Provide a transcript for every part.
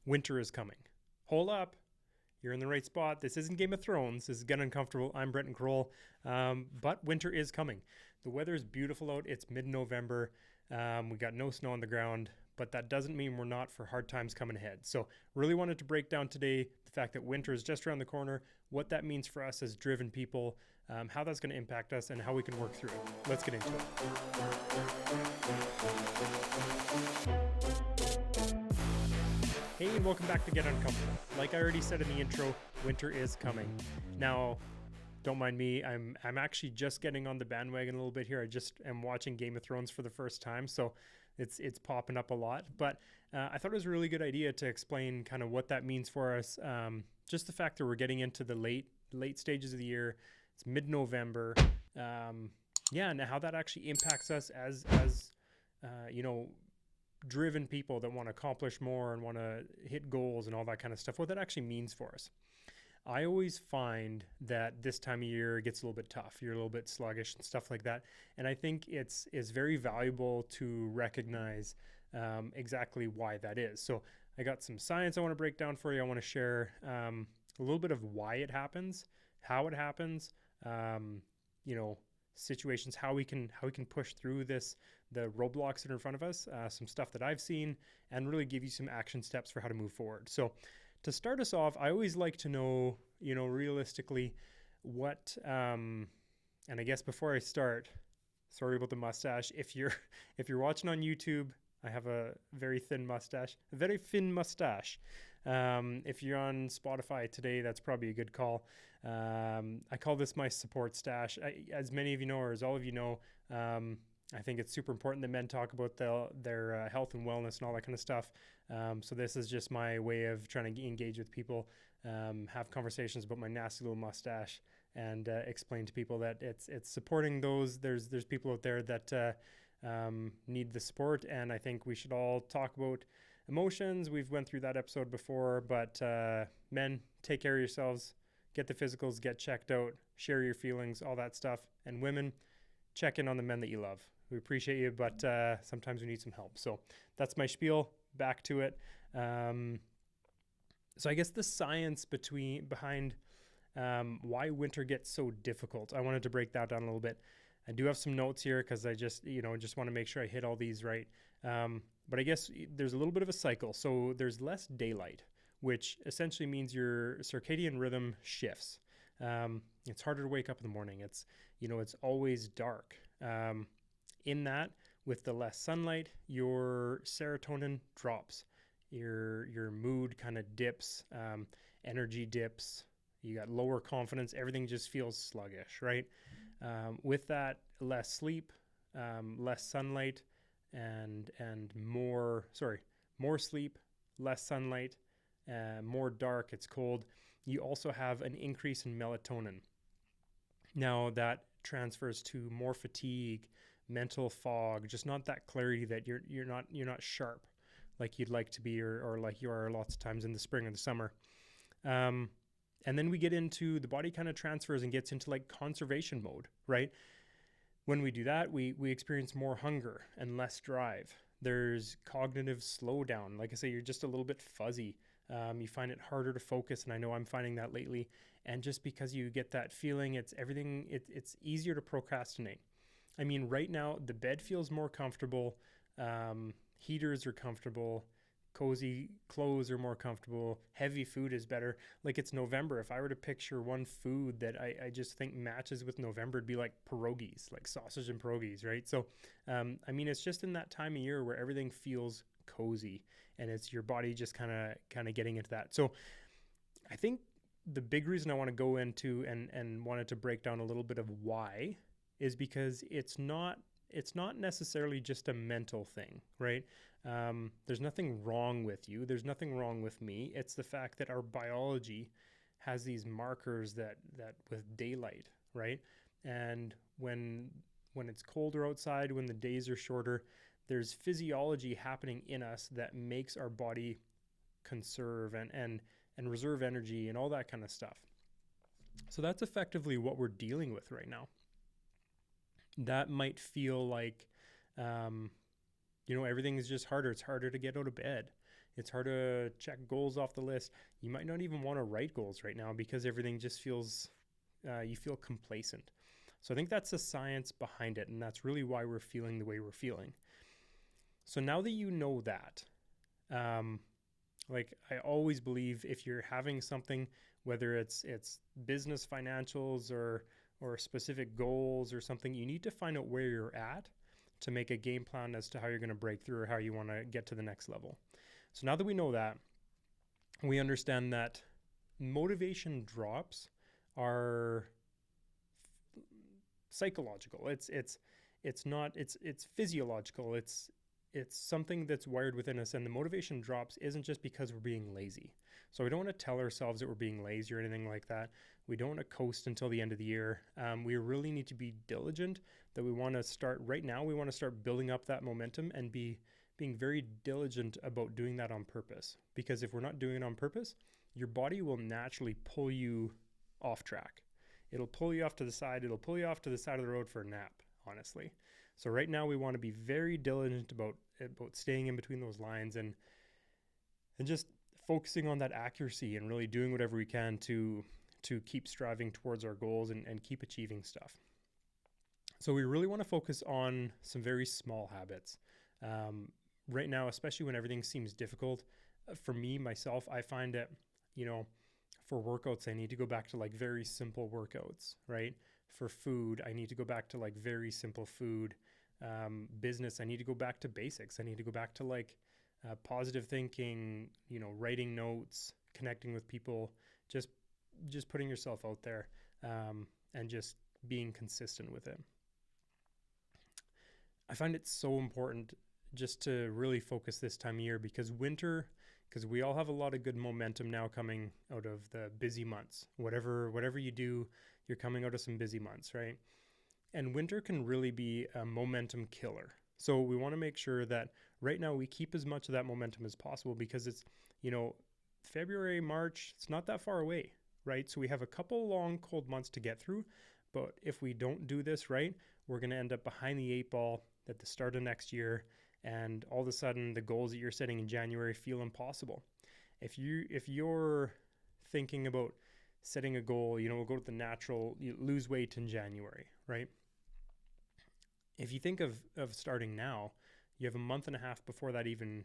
Winter is coming. Hold up. You're in the right spot. This isn't Game of Thrones. This is Get Uncomfortable. I'm Brenton Kroll. But winter is coming. The weather is beautiful out. It's mid-November. We got no snow on the ground, but that doesn't mean we're not for hard times coming ahead. So really wanted to break down today the fact that winter is just around the corner, what that means for us as driven people, how that's going to impact us, and how we can work through it. Let's get into it. Hey, and welcome back to Get Uncomfortable. Like I already said in the intro, winter is coming. Now, don't mind me, I'm actually just getting on the bandwagon a little bit here. I just am watching Game of Thrones for the first time, so it's popping up a lot. But I thought it was a really good idea to explain kind of what that means for us. Just the fact that we're getting into the late stages of the year. It's mid-November. And how that actually impacts us as driven people that want to accomplish more and want to hit goals and all that kind of stuff, what that actually means for us. I always find that this time of year gets a little bit tough. You're a little bit sluggish and stuff like that. And I think it's very valuable to recognize exactly why that is. So I got some science I want to break down for you. I want to share a little bit of why it happens, how it happens, situations, how we can push through this, the roadblocks that are in front of us, some stuff that I've seen, and really give you some action steps for how to move forward. So to start us off, I always like to know, realistically what, and I guess before I start, sorry about the mustache. If you're watching on YouTube, I have a very thin mustache. If you're on Spotify today, that's probably a good call. I call this my support stash. As many of you know, or as all of you know, I think it's super important that men talk about their health and wellness and all that kind of stuff. So this is just my way of trying to engage with people, have conversations about my nasty little mustache, and explain to people that it's supporting those. There's people out there that need the support, and I think we should all talk about emotions. We've went through that episode before, but men, take care of yourselves, get the physicals, get checked out, share your feelings, all that stuff. And women, check in on the men that you love. We appreciate you, but sometimes we need some help. So that's my spiel. Back to it. So I guess the science behind why winter gets so difficult, I wanted to break that down a little bit. I do have some notes here because I just want to make sure I hit all these right. But I guess there's a little bit of a cycle. So there's less daylight, which essentially means your circadian rhythm shifts. It's harder to wake up in the morning. It's always dark. In that, with the less sunlight, your serotonin drops. Your mood kind of dips, energy dips. You got lower confidence. Everything just feels sluggish, right? With that, less sleep, less sunlight, and more sleep, less sunlight, more dark, it's cold. You also have an increase in melatonin. Now that transfers to more fatigue, mental fog, just not that clarity that you're not sharp like you'd like to be or like you are lots of times in the spring or the summer. And then we get into, the body kind of transfers and gets into like conservation mode, right? When we do that, we experience more hunger and less drive. There's cognitive slowdown. Like I say, you're just a little bit fuzzy. You find it harder to focus, and I know I'm finding that lately. And just because you get that feeling, it's easier to procrastinate. I mean, right now, the bed feels more comfortable. Heaters are comfortable. Cozy clothes are more comfortable. Heavy food is better. Like, it's November. If I were to picture one food that I just think matches with November, it'd be like pierogies, like sausage and pierogies, right? So, it's just in that time of year where everything feels cozy, and it's your body just kind of getting into that. So I think the big reason I want to go into and wanted to break down a little bit of why is because it's not necessarily just a mental thing, right? There's nothing wrong with you. There's nothing wrong with me. It's the fact that our biology has these markers that with daylight, right? And when it's colder outside, when the days are shorter, there's physiology happening in us that makes our body conserve and reserve energy and all that kind of stuff. So that's effectively what we're dealing with right now. That might feel like, everything is just harder. It's harder to get out of bed. It's hard to check goals off the list. You might not even want to write goals right now because everything just feels, you feel complacent. So I think that's the science behind it, and that's really why we're feeling the way we're feeling. So now that you know that, like I always believe if you're having something, whether it's business financials or specific goals or something, you need to find out where you're at to make a game plan as to how you're going to break through or how you want to get to the next level. So now that we know that, we understand that motivation drops are psychological. It's physiological. It's something that's wired within us, and the motivation drops isn't just because we're being lazy. So we don't want to tell ourselves that we're being lazy or anything like that. We don't want to coast until the end of the year. We really need to be diligent. That we want to start right now. We want to start building up that momentum and being very diligent about doing that on purpose. Because if we're not doing it on purpose, your body will naturally pull you off track. It'll pull you off to the side. It'll pull you off to the side of the road for a nap, honestly. So right now we want to be very diligent about staying in between those lines and just focusing on that accuracy and really doing whatever we can to keep striving towards our goals and keep achieving stuff. So we really want to focus on some very small habits. Right now, especially when everything seems difficult, for me, myself, I find that, for workouts, I need to go back to like very simple workouts, right? For food, I need to go back to like very simple food. Business, I need to go back to basics. I need to go back to like positive thinking, writing notes, connecting with people, just putting yourself out there, and just being consistent with it. I find it so important just to really focus this time of year because we all have a lot of good momentum now coming out of the busy months. Whatever you do, you're coming out of some busy months, right? And winter can really be a momentum killer. So we want to make sure that right now we keep as much of that momentum as possible because it's, February, March, it's not that far away, right? So we have a couple long cold months to get through, but if we don't do this right, we're going to end up behind the 8 ball at the start of next year, and all of a sudden the goals that you're setting in January feel impossible. If you're thinking about setting a goal, we'll go to the natural, you lose weight in January, right? If you think of starting now, you have a month and a half before that even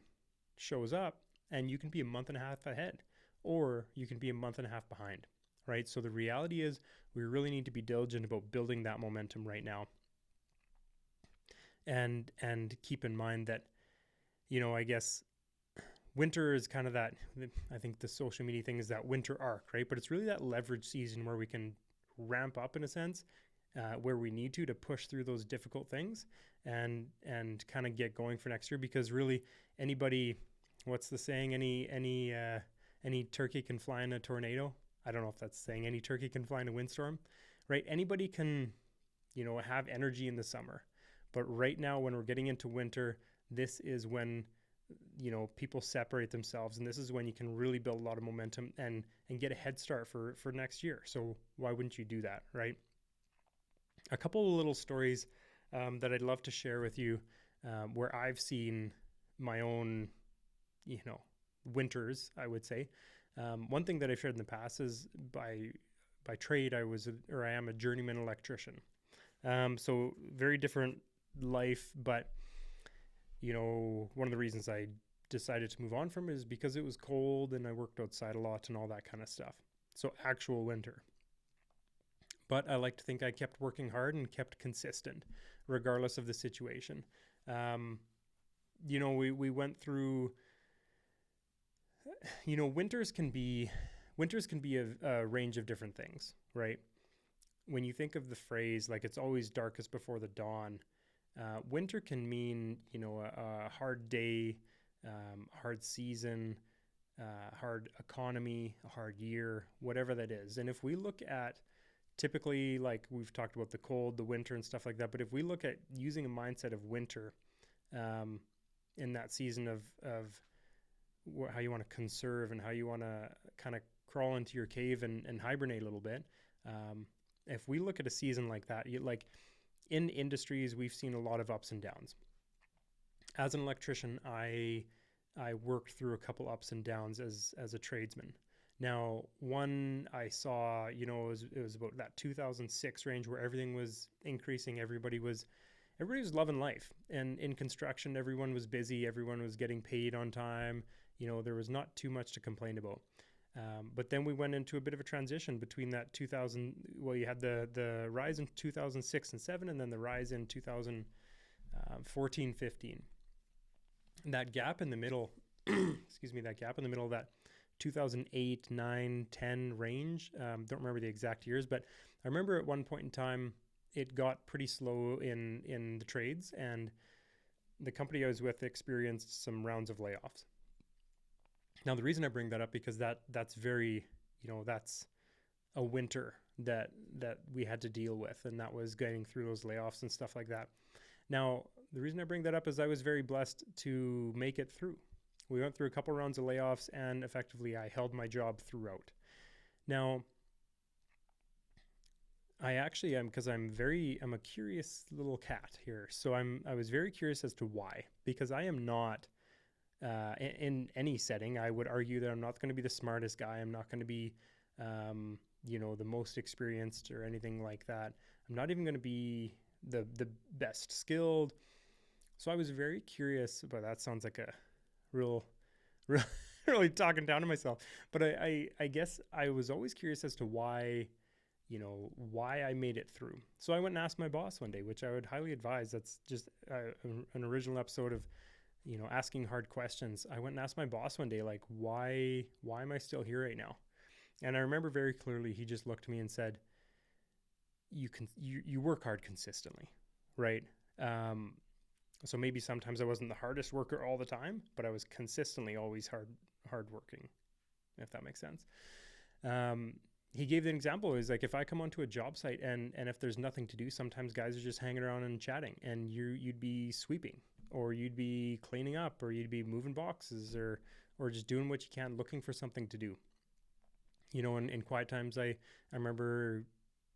shows up, and you can be a month and a half ahead, or you can be a month and a half behind, right? So the reality is we really need to be diligent about building that momentum right now. And keep in mind that, I guess winter is kind of that, I think the social media thing is that winter arc, right? But it's really that leverage season where we can ramp up in a sense, where we need to push through those difficult things and kind of get going for next year. Because really anybody, what's the saying? Any turkey can fly in a tornado. I don't know if that's saying any turkey can fly in a windstorm, right? Anybody can, have energy in the summer. But right now, when we're getting into winter, this is when, people separate themselves. And this is when you can really build a lot of momentum and get a head start for next year. So why wouldn't you do that, right? A couple of little stories that I'd love to share with you where I've seen my own, winters, I would say. One thing that I've shared in the past is by trade, I am a journeyman electrician. So very different life, but one of the reasons I decided to move on from it is because it was cold and I worked outside a lot and all that kind of stuff. So actual winter. But I like to think I kept working hard and kept consistent regardless of the situation. We went through, winters can be a range of different things, right? When you think of the phrase, like it's always darkest before the dawn, winter can mean, a hard day, hard season, hard economy, a hard year, whatever that is. And if we look at typically, like we've talked about the cold, the winter and stuff like that, but if we look at using a mindset of winter in that season of how you want to conserve and how you want to kind of crawl into your cave and hibernate a little bit, if we look at a season like that, in industries, we've seen a lot of ups and downs. As an electrician, I I worked through a couple ups and downs as a tradesman. Now, one I saw, it was about that 2006 range where everything was increasing. Everybody was loving life, and in construction, everyone was busy. Everyone was getting paid on time. There was not too much to complain about. But then we went into a bit of a transition between that 2000. Well, you had the rise in 2006 and 7, and then the rise in 2014, 15. That gap in the middle, excuse me, that gap in the middle of that 2008, 9, 10 range. Don't remember the exact years, but I remember at one point in time, it got pretty slow in the trades, and the company I was with experienced some rounds of layoffs. Now, the reason I bring that up because that's very, that's a winter that we had to deal with, and that was getting through those layoffs and stuff like that. Now, the reason I bring that up is I was very blessed to make it through. We went through a couple rounds of layoffs, and effectively I held my job throughout. Now, I actually am, because I'm a curious little cat here. So I was very curious as to why, because I am not, in any setting, I would argue that I'm not going to be the smartest guy. I'm not going to be, the most experienced or anything like that. I'm not even going to be the best skilled. So I was very curious, but that sounds like a real really talking down to myself. But I guess I was always curious as to why I made it through. So I went and asked my boss one day, which I would highly advise. That's just an original episode of, asking hard questions. I went and asked my boss one day, like, why am I still here right now? And I remember very clearly, he just looked at me and said, you work hard consistently, right? So maybe sometimes I wasn't the hardest worker all the time, but I was consistently always hard working, if that makes sense. He gave the example is like, if I come onto a job site and if there's nothing to do, sometimes guys are just hanging around and chatting, and you'd be sweeping, or you'd be cleaning up, or you'd be moving boxes, or just doing what you can, looking for something to do. In quiet times, I remember,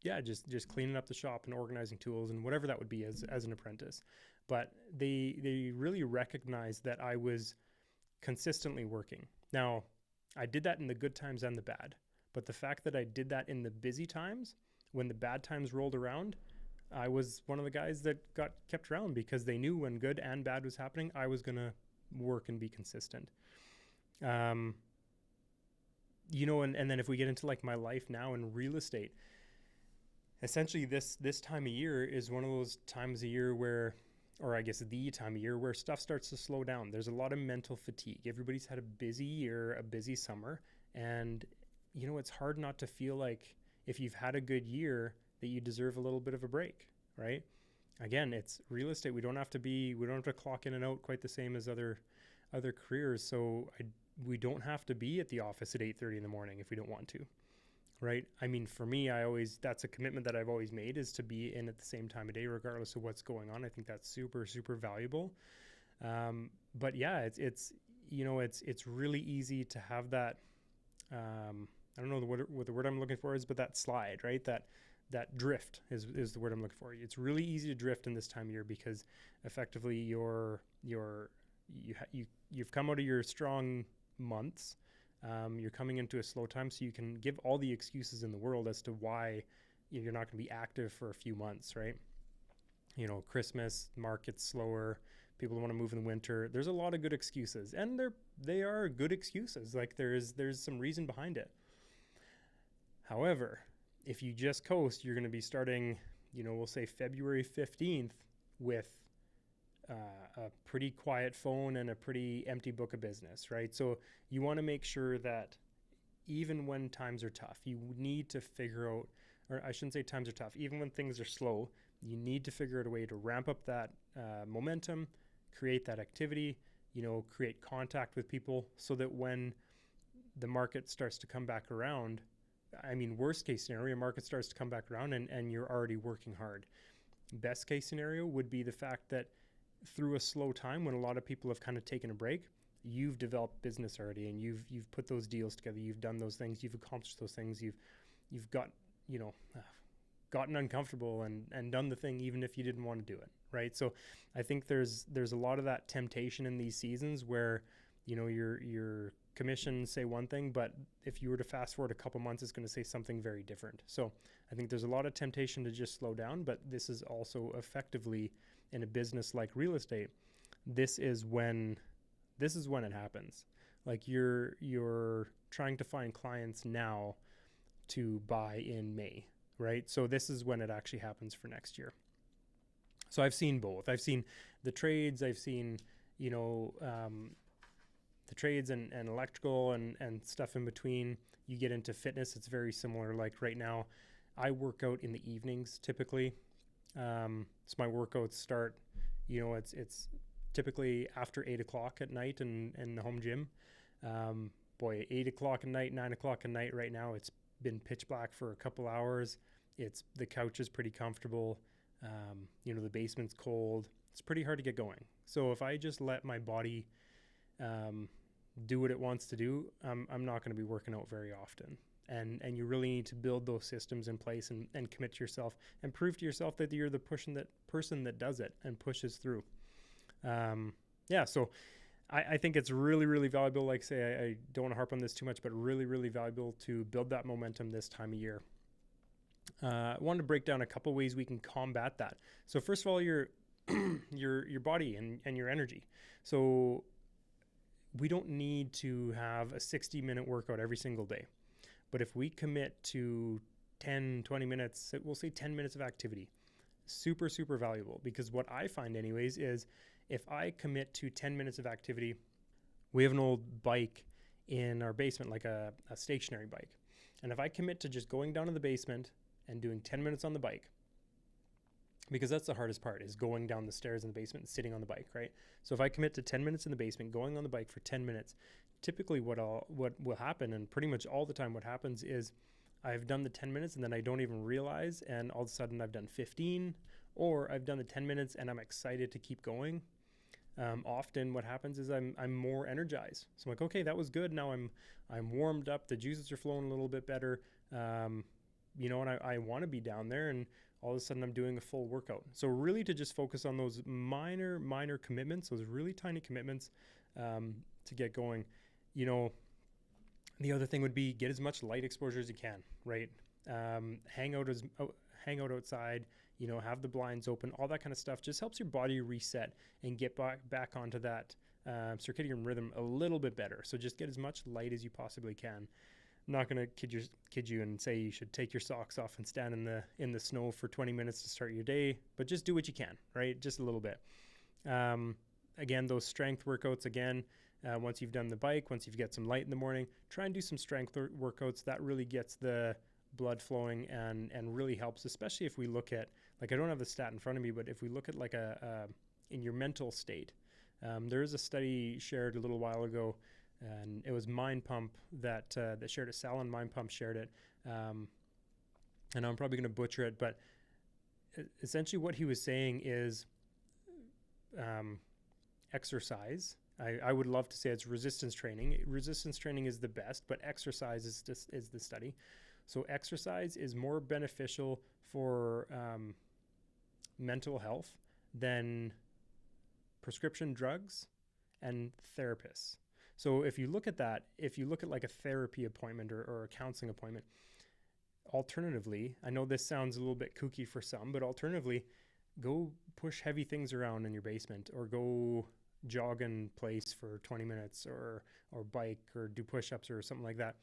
just cleaning up the shop and organizing tools and whatever that would be as an apprentice. But they really recognized that I was consistently working. Now, I did that in the good times and the bad. But the fact that I did that in the busy times, when the bad times rolled around, I was one of the guys that got kept around, because they knew when good and bad was happening, I was going to work and be consistent. And then if we get into like my life now in real estate, essentially this time of year is one of those times of year where, or I guess the time of year where stuff starts to slow down. There's a lot of mental fatigue. Everybody's had a busy year, a busy summer, and it's hard not to feel like if you've had a good year that you deserve a little bit of a break, right? Again, it's real estate. We don't have to clock in and out quite the same as other careers. So we don't have to be at the office at 8:30 in the morning if we don't want to, right? I mean, for me, that's a commitment that I've always made, is to be in at the same time of day, regardless of what's going on. I think that's super, super valuable. But yeah, it's really easy to have that, I don't know what the word I'm looking for is, but that slide, right? That drift is the word I'm looking for. It's really easy to drift in this time of year, because effectively you've come out of your strong months. You're coming into a slow time, so you can give all the excuses in the world as to why you're not going to be active for a few months, right? Christmas, market's slower, people want to move in the winter. There's a lot of good excuses, and they are good excuses. Like there's some reason behind it. However, if you just coast, you're going to be starting, we'll say February 15th with a pretty quiet phone and a pretty empty book of business, right? So you want to make sure that even when times are tough, you need to figure out, or I shouldn't say times are tough, even when things are slow, you need to figure out a way to ramp up that momentum, create that activity, create contact with people, so that when the market starts to come back around, I mean, worst case scenario, market starts to come back around and you're already working hard. Best case scenario would be the fact that through a slow time, when a lot of people have kind of taken a break, you've developed business already, and you've put those deals together, you've done those things, you've accomplished those things, you've got, gotten uncomfortable and done the thing even if you didn't want to do it, right? So I think there's a lot of that temptation in these seasons where your commissions say one thing, but if you were to fast forward a couple months, it's going to say something very different. So I think there's a lot of temptation to just slow down, but this is also effectively in a business like real estate. This is when it happens. Like you're trying to find clients now to buy in May, right? So this is when it actually happens for next year. So I've seen both. I've seen the trades. I've seen, the trades and electrical and stuff in between. You get into fitness, it's very similar. Like right now, I work out in the evenings typically. So my workouts start, it's typically after 8 o'clock at night in the home gym. 8 o'clock at night, 9 o'clock at night right now, it's been pitch black for a couple hours. The couch is pretty comfortable. The basement's cold. It's pretty hard to get going. So if I just let my body do what it wants to do, I'm not going to be working out very often. And you really need to build those systems in place and commit to yourself and prove to yourself that you're the person that does it and pushes through. So I think it's really, really valuable. Like say, I don't want to harp on this too much, but really, really valuable to build that momentum this time of year. I wanted to break down a couple ways we can combat that. So first of all, your body and your energy. So we don't need to have a 60-minute workout every single day. But if we commit to 10, 20 minutes, we'll say 10 minutes of activity, super, super valuable. Because what I find anyways is if I commit to 10 minutes of activity, we have an old bike in our basement, like a stationary bike. And if I commit to just going down to the basement and doing 10 minutes on the bike, because that's the hardest part, is going down the stairs in the basement and sitting on the bike, right? So if I commit to 10 minutes in the basement, going on the bike for 10 minutes, typically what will happen, and pretty much all the time what happens is I've done the 10 minutes and then I don't even realize, and all of a sudden I've done 15, or I've done the 10 minutes and I'm excited to keep going. Often what happens is I'm more energized. So I'm like, okay, that was good. Now I'm warmed up. The juices are flowing a little bit better. And I want to be down there, and all of a sudden I'm doing a full workout. So really to just focus on those minor commitments, those really tiny commitments to get going. The other thing would be get as much light exposure as you can, right? Hang out outside, have the blinds open, all that kind of stuff just helps your body reset and get back onto that circadian rhythm a little bit better. So just get as much light as you possibly can. I'm not going to kid you and say you should take your socks off and stand in the snow for 20 minutes to start your day, but just do what you can, right? Just a little bit. Again, those strength workouts, once you've done the bike, once you've got some light in the morning, try and do some strength workouts. That really gets the blood flowing and really helps, especially if we look at, like, I don't have the stat in front of me, but if we look at like in your mental state, there is a study shared a little while ago, and it was Mind Pump that shared it. Sal and Mind Pump shared it. And I'm probably going to butcher it, but essentially what he was saying is exercise. I would love to say it's resistance training. Resistance training is the best, but exercise is the study. So exercise is more beneficial for mental health than prescription drugs and therapists. So if you look at like a therapy appointment or a counseling appointment, alternatively, I know this sounds a little bit kooky for some, but alternatively, go push heavy things around in your basement, or go jog in place for 20 minutes or bike or do push-ups or something like that.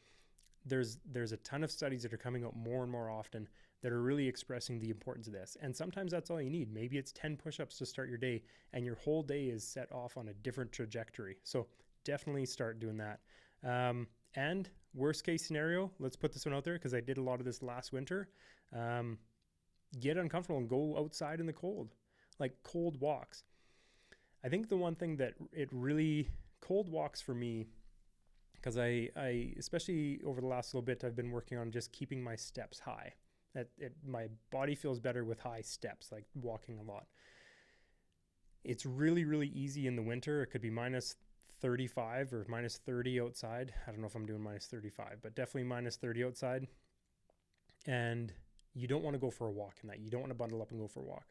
There's a ton of studies that are coming out more and more often that are really expressing the importance of this. And sometimes that's all you need. Maybe it's 10 push-ups to start your day, and your whole day is set off on a different trajectory. So definitely start doing that. And worst case scenario, let's put this one out there because I did a lot of this last winter. Get uncomfortable and go outside in the cold, like cold walks. I think the one thing that cold walks for me, because I especially over the last little bit, I've been working on just keeping my steps high. My body feels better with high steps, like walking a lot. It's really, really easy in the winter. It could be minus 35 or minus 30 outside. I don't know if I'm doing minus 35, but definitely minus 30 outside. And you don't want to go for a walk in that. You don't want to bundle up and go for a walk.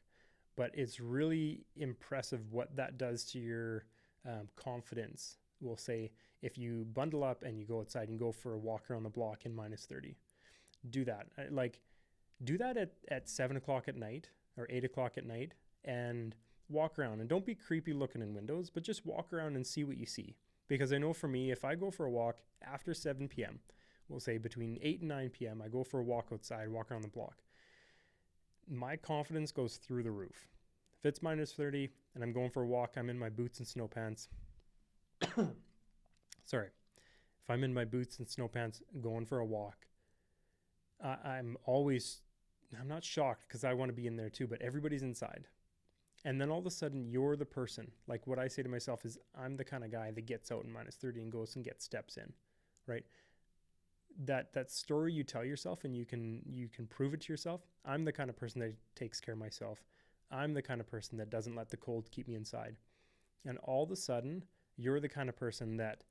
But it's really impressive what that does to your confidence we'll say if you bundle up and you go outside and go for a walk around the block in minus 30, do that. Do that at 7 o'clock at night or 8 o'clock at night and walk around. And don't be creepy looking in windows, but just walk around and see what you see. Because I know for me, if I go for a walk after 7 p.m., we'll say between 8 and 9 p.m., I go for a walk outside, walk around the block, my confidence goes through the roof. If it's minus 30 and I'm going for a walk, I'm in my boots and snow pants. Sorry. If I'm in my boots and snow pants going for a walk, I'm not shocked because I want to be in there too, but everybody's inside. And then all of a sudden you're the person. Like what I say to myself is I'm the kind of guy that gets out in minus 30 and goes and gets steps in, right? That story you tell yourself and you can prove it to yourself. I'm the kind of person that takes care of myself. I'm the kind of person that doesn't let the cold keep me inside. And all of a sudden you're the kind of person that,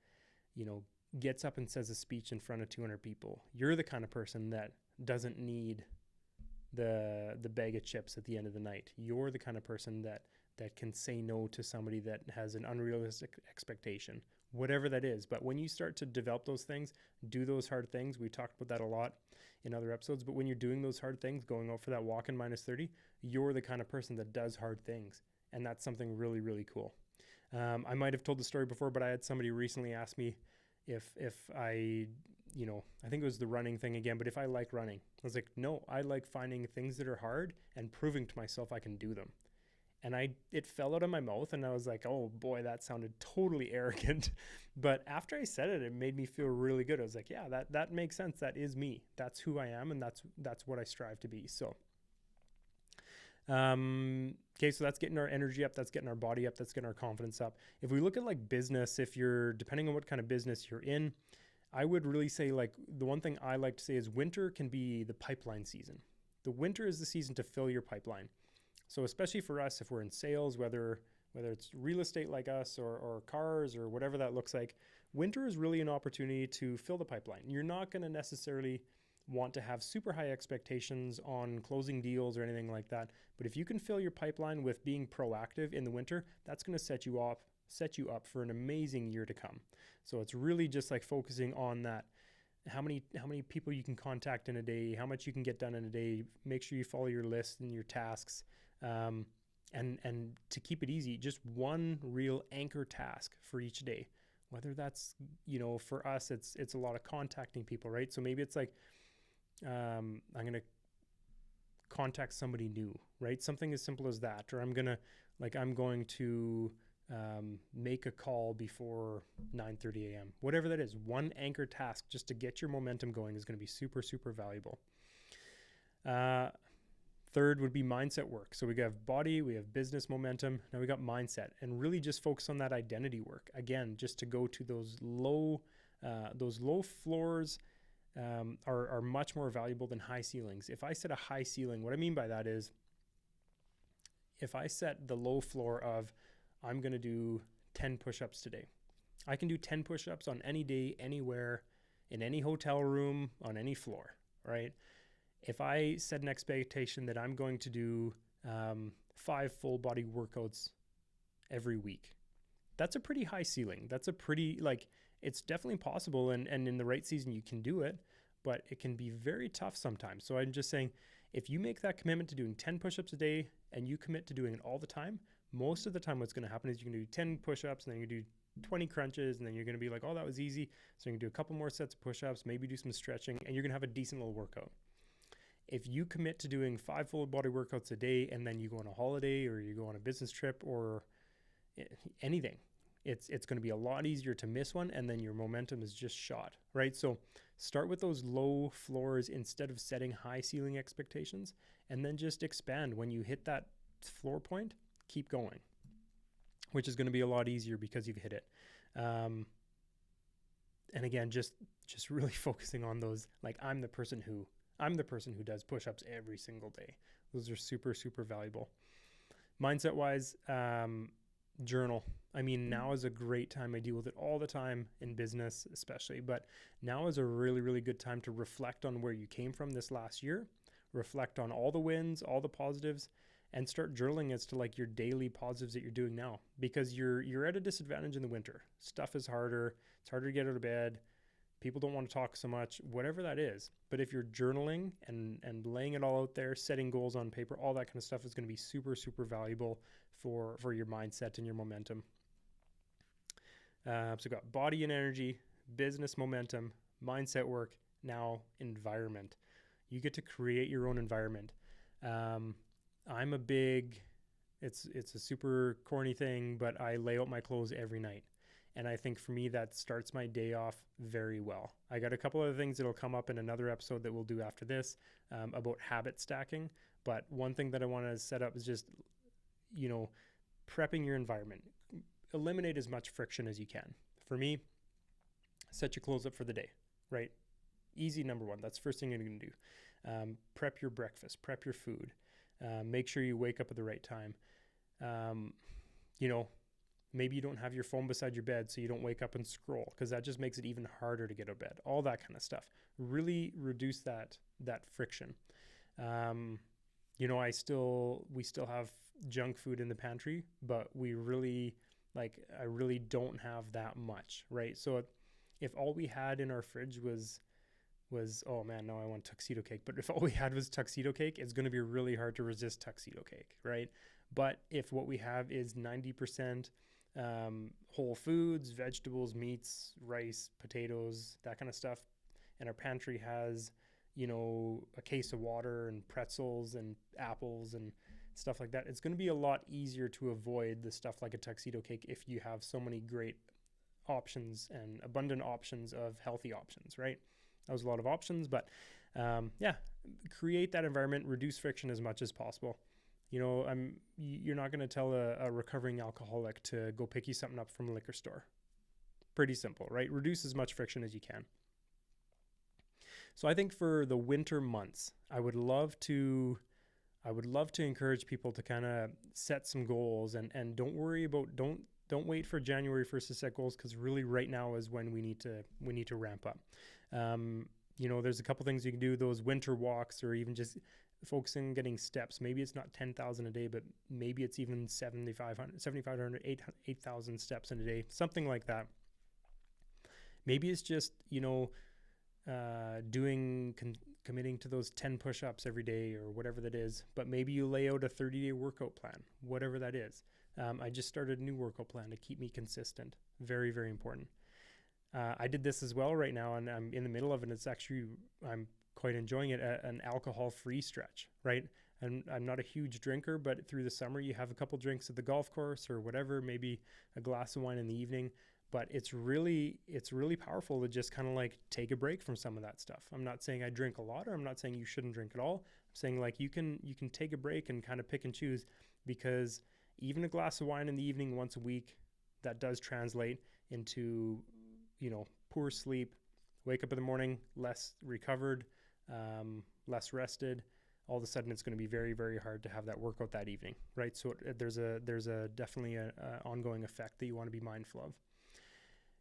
gets up and says a speech in front of 200 people. You're the kind of person that doesn't need the bag of chips at the end of the night. You're the kind of person that can say no to somebody that has an unrealistic expectation, whatever that is. But when you start to develop those things, do those hard things, we talked about that a lot in other episodes, but when you're doing those hard things, going out for that walk in minus 30, you're the kind of person that does hard things. And that's something really, really cool. I might have told the story before, but I had somebody recently ask me if I, I think it was the running thing again, but if I like running. I was like, no, I like finding things that are hard and proving to myself I can do them. And it fell out of my mouth and I was like, oh boy, that sounded totally arrogant. But after I said it, it made me feel really good. I was like, yeah, that makes sense. That is me. That's who I am. And that's what I strive to be. So, okay, so that's getting our energy up. That's getting our body up. That's getting our confidence up. If we look at like business, depending on what kind of business you're in, I would really say like the one thing I like to say is winter can be the pipeline season. The winter is the season to fill your pipeline. So especially for us, if we're in sales, whether it's real estate like us or cars or whatever that looks like, winter is really an opportunity to fill the pipeline. You're not going to necessarily want to have super high expectations on closing deals or anything like that. But if you can fill your pipeline with being proactive in the winter, that's going to set you up for an amazing year to come. So it's really just like focusing on that. How many people you can contact in a day, how much you can get done in a day. Make sure you follow your list and your tasks. And to keep it easy, just one real anchor task for each day. Whether that's, for us, it's a lot of contacting people, right? So maybe it's like, I'm going to contact somebody new, right? Something as simple as that. Or I'm going to make a call before 9:30 a.m. Whatever that is, one anchor task just to get your momentum going is going to be super, super valuable. Third would be mindset work. So we have body, we have business momentum. Now we got mindset, and really just focus on that identity work. Again, just to go to those low floors are much more valuable than high ceilings. If I set a high ceiling, what I mean by that is if I set the low floor of I'm going to do 10 push-ups today. I can do 10 push-ups on any day, anywhere, in any hotel room, on any floor, right? If I set an expectation that I'm going to do 5 full body workouts every week, that's a pretty high ceiling. That's a pretty, it's definitely possible. And in the right season, you can do it, but it can be very tough sometimes. So I'm just saying, if you make that commitment to doing 10 push-ups a day and you commit to doing it all the time, most of the time what's going to happen is you're going to do 10 push-ups and then you do 20 crunches and then you're going to be like, oh, that was easy. So you can do a couple more sets of push-ups, maybe do some stretching, and you're going to have a decent little workout. If you commit to doing 5 full body workouts a day and then you go on a holiday or you go on a business trip or anything, it's going to be a lot easier to miss one, and then your momentum is just shot, right? So start with those low floors instead of setting high ceiling expectations, and then just expand. When you hit that floor point, keep going, which is going to be a lot easier because you've hit it. And again, just really focusing on those, like I'm the person who does push-ups every single day. Those are super, super valuable. Mindset wise, journal. I mean, now is a great time. I deal with it all the time in business, especially, but now is a really, really good time to reflect on where you came from this last year, reflect on all the wins, all the positives, and start journaling as to like your daily positives that you're doing now, because you're at a disadvantage in the winter. Stuff is harder. It's harder to get out of bed. People don't want to talk so much, whatever that is. But if you're journaling and laying it all out there, setting goals on paper, all that kind of stuff is going to be super, super valuable for your mindset and your momentum. So we've got body and energy, business momentum, mindset work, now environment. You get to create your own environment. I'm a big, it's a super corny thing, but I lay out my clothes every night. And I think for me, that starts my day off very well. I got a couple other things that'll come up in another episode that we'll do after this about habit stacking. But one thing that I want to set up is just, prepping your environment. Eliminate as much friction as you can. For me, set your clothes up for the day, right? Easy number one. That's the first thing you're going to do. Prep your breakfast, prep your food. Make sure you wake up at the right time. Maybe you don't have your phone beside your bed so you don't wake up and scroll, because that just makes it even harder to get out of bed. All that kind of stuff. Really reduce that friction. We still have junk food in the pantry, but I really don't have that much, right? So if all we had in our fridge was, oh man, no, I want tuxedo cake. But if all we had was tuxedo cake, it's going to be really hard to resist tuxedo cake, right? But if what we have is 90% whole foods, vegetables, meats, rice, potatoes, that kind of stuff, and our pantry has, a case of water and pretzels and apples and stuff like that, it's going to be a lot easier to avoid the stuff like a tuxedo cake if you have so many great options and abundant options of healthy options, right? That was a lot of options, but create that environment, reduce friction as much as possible. You're not going to tell a recovering alcoholic to go pick you something up from a liquor store. Pretty simple, right? Reduce as much friction as you can. So I think for the winter months, I would love to encourage people to kind of set some goals and don't worry about, don't wait for January 1st to set goals, because really right now is when we need to ramp up. There's a couple things you can do, those winter walks, or even just focusing on getting steps. Maybe it's not 10,000 a day, but maybe it's even 7,500, 8,000 steps in a day, something like that. Maybe it's just, committing to those 10 push-ups every day or whatever that is, but maybe you lay out a 30-day workout plan, whatever that is. I just started a new workout plan to keep me consistent. Very, very important. I did this as well right now, and I'm in the middle of it. It's actually, I'm quite enjoying it, an alcohol-free stretch, right? And I'm not a huge drinker, but through the summer, you have a couple drinks at the golf course or whatever, maybe a glass of wine in the evening. But it's really powerful to just kind of like take a break from some of that stuff. I'm not saying I drink a lot, or I'm not saying you shouldn't drink at all. I'm saying like you can take a break and kind of pick and choose, because even a glass of wine in the evening once a week, that does translate into, poor sleep, wake up in the morning, less recovered, less rested. All of a sudden it's going to be very, very hard to have that workout that evening, right? So there's a definitely a ongoing effect that you want to be mindful of.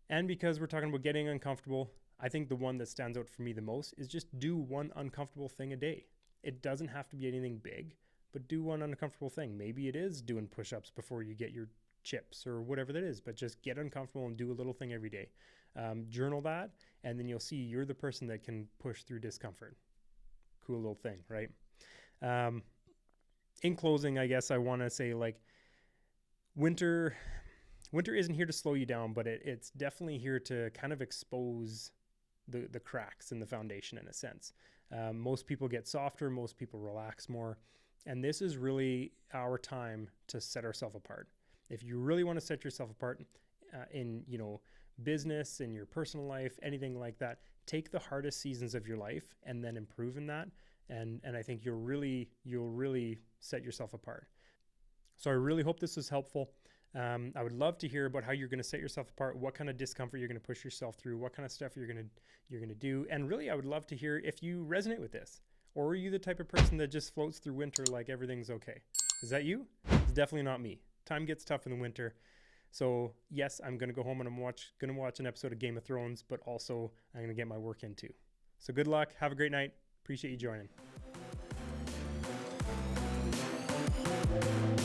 And because we're talking about getting uncomfortable, I think the one that stands out for me the most is just do one uncomfortable thing a day. It doesn't have to be anything big, but do one uncomfortable thing. Maybe it is doing push-ups before you get your chips or whatever that is, but just get uncomfortable and do a little thing every day. Journal that, and then you'll see you're the person that can push through discomfort. Cool little thing, right? In closing, I guess I want to say, like, winter isn't here to slow you down, but it's definitely here to kind of expose the cracks in the foundation in a sense. Most people get softer, most people relax more, and this is really our time to set ourselves apart. If you really want to set yourself apart in business, in your personal life, anything like that, take the hardest seasons of your life and then improve in that, and I think you'll really set yourself apart. So I really hope this was helpful. I would love to hear about how you're going to set yourself apart, what kind of discomfort you're going to push yourself through, what kind of stuff you're going to do. And really, I would love to hear if you resonate with this, or are you the type of person that just floats through winter like everything's okay? Is that you? It's definitely not me. Time gets tough in the winter. So yes, I'm going to go home and I'm going to watch an episode of Game of Thrones, but also I'm going to get my work in too. So good luck. Have a great night. Appreciate you joining. Bye.